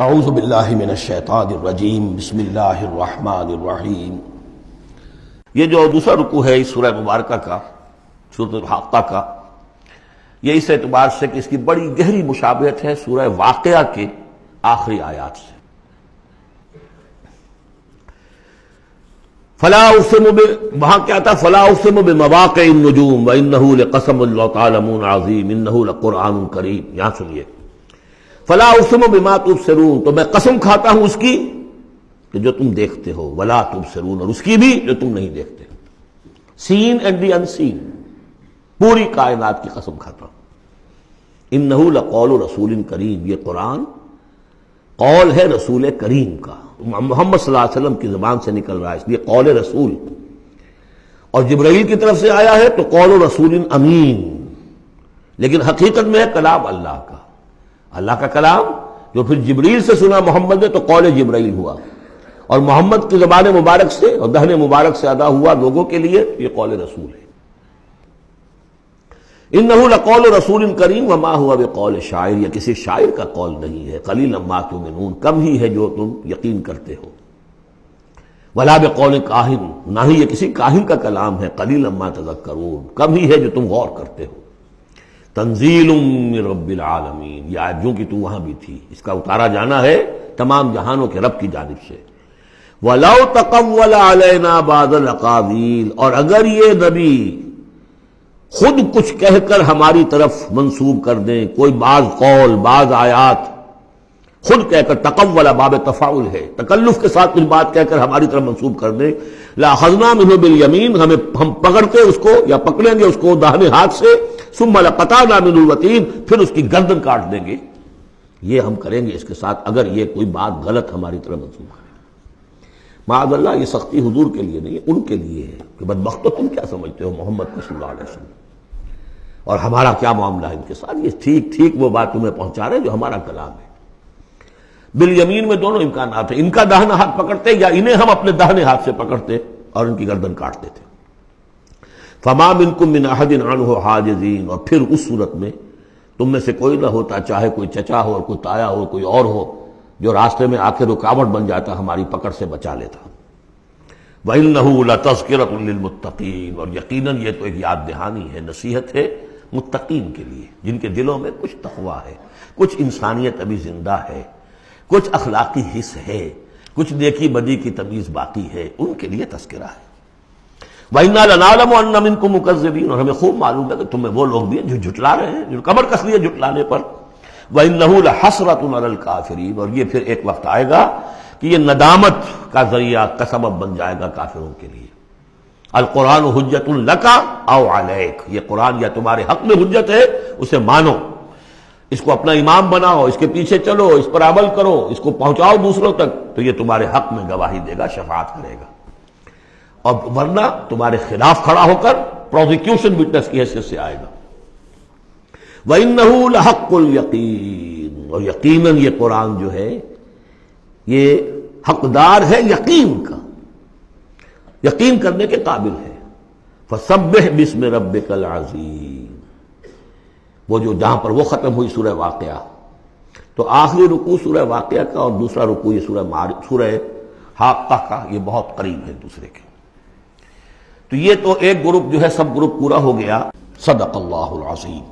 اعوذ باللہ من الشیطان الرجیم بسم اللہ الرحمن الرحیم۔ یہ جو دوسرا رکوع ہے اس سورہ مبارکہ کا، سورۃ الحقہ کا، یہ اس اعتبار سے کہ اس کی بڑی گہری مشابہت ہے سورہ واقعہ کے آخری آیات سے۔ فلا اقسم وہاں کیا تھا؟ فلا اقسم بمواقع النجوم وانہ لقسم لو تعلمون عظیم انہ لقرآن کریم۔ یہاں سنیے، فلا اقسم بما تبصرون، تو میں قسم کھاتا ہوں اس کی کہ جو تم دیکھتے ہو، ولا تبصرون، اور اس کی بھی جو تم نہیں دیکھتے، سین اینڈ دی انسین، پوری کائنات کی قسم کھاتا ہوں۔ انہ لقول رسول کریم، یہ قرآن قول ہے رسول کریم کا، محمد صلی اللہ علیہ وسلم کی زبان سے نکل رہا ہے، اس لیے قول رسول، اور جبرائیل کی طرف سے آیا ہے تو قول رسول امین، لیکن حقیقت میں ہے کلام اللہ کا، اللہ کا کلام جو پھر جبریل سے سنا محمد نے تو قول جبرائیل ہوا، اور محمد کی زبان مبارک سے اور دہن مبارک سے ادا ہوا لوگوں کے لیے، یہ قول رسول ہے۔ انہ لقول رسول کریم وما هو بقول شاعر، یہ کسی شاعر کا قول نہیں ہے، قلیلا ما تؤمنون، کم ہی ہے جو تم یقین کرتے ہو، ولا بقول کاہن، نہ ہی یہ کسی کاہن کا کلام ہے، قلیلا ما تذکرون، کم ہی ہے جو تم غور کرتے ہو۔ تنزیل من رب العالمین، یہ آیت جو کہ تو وہاں بھی تھی، اس کا اتارا جانا ہے تمام جہانوں کے رب کی جانب سے۔ وَلَوْ تَقَوَّلَ عَلَيْنَا بَعْضَ الْأَقَاوِيلِ، اور اگر یہ نبی خود کچھ کہہ کر ہماری طرف منسوب کر دیں، کوئی بعض قول، بعض آیات خود کہہ کر، تقول باب تفاعل ہے، تکلف کے ساتھ کچھ بات کہہ کر ہماری طرف منسوب کر دیں، لَأَخَذْنَا مِنْهُ بِالْيَمِينِ، ہم پکڑتے اس کو یا پکڑیں گے اس کو داہنے ہاتھ سے، ثُمَّ لَقَطَعْنَا مِنْهُ الْوَتِينَ، پھر اس کی گردن کاٹ دیں گے۔ یہ ہم کریں گے اس کے ساتھ اگر یہ کوئی بات غلط ہماری طرف منسوب کرے۔ معاذ اللہ، یہ سختی حضور کے لیے نہیں ہے، ان کے لیے ہے کہ بدبختو تم کیا سمجھتے ہو محمد صلی اللہ علیہ وسلم، اور ہمارا کیا معاملہ ہے ان کے ساتھ، یہ ٹھیک ٹھیک وہ بات تمہیں پہنچا رہے ہیں جو ہمارا کلام ہے۔ بالیمین میں دونوں امکانات ہیں، ان کا داہنا ہاتھ پکڑتے یا انہیں ہم اپنے داہنے ہاتھ سے پکڑتے اور ان کی گردن کاٹ دیتے۔ فما منکم من احد عنہ حاجزین، اور پھر اس صورت میں تم میں سے کوئی نہ ہوتا، چاہے کوئی چچا ہو اور کوئی تایا ہو، کوئی اور ہو، جو راستے میں آ کے رکاوٹ بن جاتا، ہماری پکڑ سے بچا لیتا۔ وَإِنَّهُ لَتَذْكِرَةٌ لِّلْمُتَّقِينَ، اور یقیناً یہ تو ایک یاد دہانی ہے، نصیحت ہے متقین کے لیے، جن کے دلوں میں کچھ تقوی ہے، کچھ انسانیت ابھی زندہ ہے، کچھ اخلاقی حس ہے، کچھ نیکی بدی کی تمیز باقی ہے، ان کے لیے تذکرہ ہے۔ وَإِنَّا لَنَعْلَمُ أَنَّ مِنكُم مُكَذِّبِينَ، اور ہمیں خوب معلوم ہے کہ تم میں وہ لوگ بھی ہیں جو جھٹلا رہے ہیں، جو کمر کس لیے جھٹلانے پر۔ وَإِنَّهُ لَحَسْرَةٌ عَلَى الْكَافِرِينَ، اور یہ پھر ایک وقت آئے گا کہ یہ ندامت کا ذریعہ کا سبب بن جائے گا کافروں کے لیے۔ القرآن حجت لک او علیک، یہ قرآن یا تمہارے حق میں حجت ہے، اسے مانو، اس کو اپنا امام بناؤ، اس کے پیچھے چلو، اس پر عمل کرو، اس کو پہنچاؤ دوسروں تک، تو یہ تمہارے حق میں گواہی دے گا، شفاعت کرے گا، اور ورنہ تمہارے خلاف کھڑا ہو کر پروزیکیوشن وٹنس کی حیثیت سے آئے گا۔ وَإِنَّهُ لَحَقُّ الْيَقِينِ، اور یقیناً یہ قرآن جو ہے یہ حقدار ہے یقین کا، یقین کرنے کے قابل ہے۔ فَسَبِّحْ بِاسْمِ رَبِّكَ الْعَظِيمِ، وہ جو جہاں پر وہ ختم ہوئی سورہ واقعہ، تو آخری رکوع سورہ واقعہ کا اور دوسرا رکوع یہ سورہ حاقہ کا، یہ بہت قریب ہے دوسرے کے۔ تو یہ تو ایک گروپ جو ہے، سب گروپ پورا ہو گیا۔ صدق اللہ العظیم۔